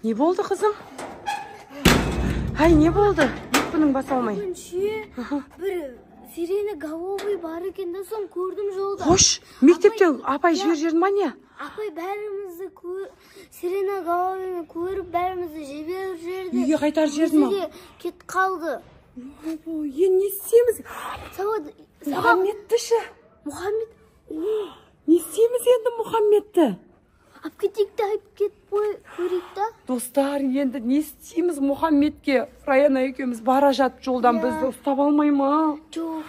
Ne oldu kızım? Hay ne oldu? Bunun basa olmay. Bir sirene головой бар ekenden son gördüm yolda. Hoş. Mektepte apay жібердің ма не? Apay bәрімізді sirene головой көріп бәрімізді жіберіп жіберді. Үйге қайтарып жіберді ма? Кетіп қалды. Енді не істейміз? Мұхаммедті ше? Мұхаммед. Не істейміз енді Мұхаммедті? Алып кетейік те алып кетіп көрейік та. Достар, енді не істейміз Мұхаммедке? Раяна екеуміз бара жатып жолдан бізді ұстап алмай ма? Жоқ.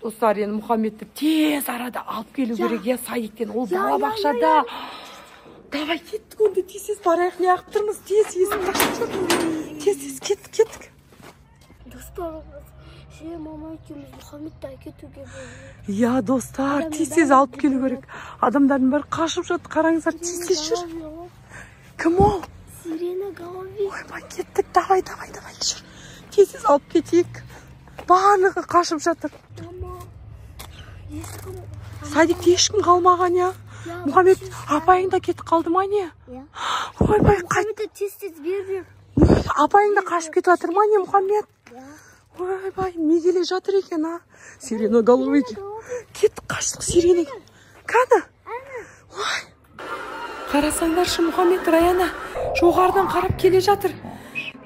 Достар, енді Мұхаммедті тез арада алып келу керек, я садиктен, ол балабақшада. Давай кеттік онда, тез барайық, не ағып тұрмыз, тез есін тақшып жүрміз. Тез кеттік. Достар, мама екеуміз Мұхаммедті әкетуге болды. Я, достар, тез алып келу керек. Адамдардың бәрі қашып жатыр, қараңыздар, тез жүр. Кім ол? Сирена головой. Ойбай, кеттік, давай, жүр. Тез алып кетейік. Барлығы қашып жатыр. Садикте ешкім қалмаған, я? Мұхаммед, апайың да кетіп қалды ма, не? Ойбай, Мұхаммедті тез бер. Апайың да қашып кетіп жатыр ма, не, Мұхаммед? Ойбай, не келе жатыр екен, а? Сирена головой. Кеттік, қаштық сиренеге. Қаны? Қарасаңдаршы, Мұхаммед, Раяна жоғарыдан қарап келе жатыр.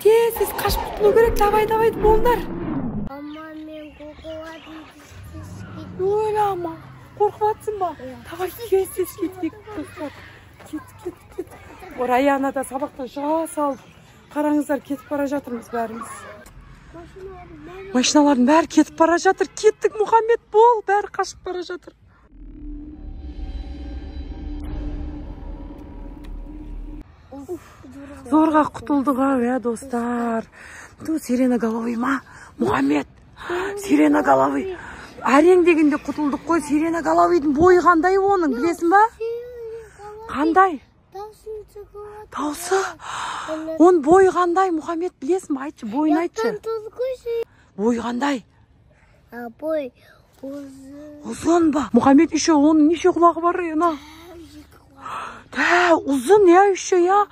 Тез қашып құтылу керек, давай, болыңдар. Ама мен қорқыватым. Ойлама, қорқыватсың ба? Давай, тез кетейік, достар. Кет. Раяна да сабақтан шыға салып. Қараңыздар, кетіп бара жатырмыз бәріміз. Машиналардың бәрі кетіп бара жатыр. Кеттік, Мұхаммед, бол, бәрі қашып бара жатыр. Зорға құтылдық, ау, достар. Сирена головой ма? Мұхаммед, сирена головой. Әрең дегенде құтылдық қой. Сирена головойдың бойы қандай оның, білесің ба? Қандай? Даусы. Он бойы қандай, Мұхаммед, білесің ба? Айтшы, бойын айтшы. Бойы қандай? Бой ұзын. Ұзын ба? Мұхаммед, еще оның неше құлағы бар, ена? Ұзын, я еще, я?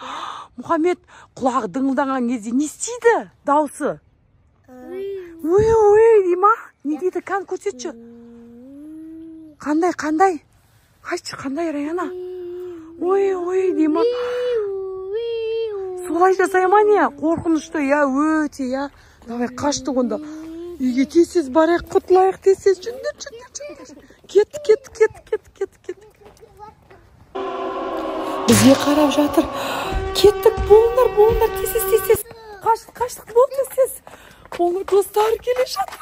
Мұхаммед, құлағы дыңылдаған кезде не істейді? Даусы. Ой, дейма? Не дейді, қан көрсетші? Қандай? Айтшы, қандай, Раяна? Ой, дейма? Солай жасай ма не? Қорқынышты, я, өте, я. Давай, қаштық онда. Үйге тез барайық, құтылайық, тез. Жүндір. Кеттік. Бізге қарап жатыр. Кеттік, болыңдар, тез. Қаштық, бол, тез. Болыңдар, достар келе жатыр.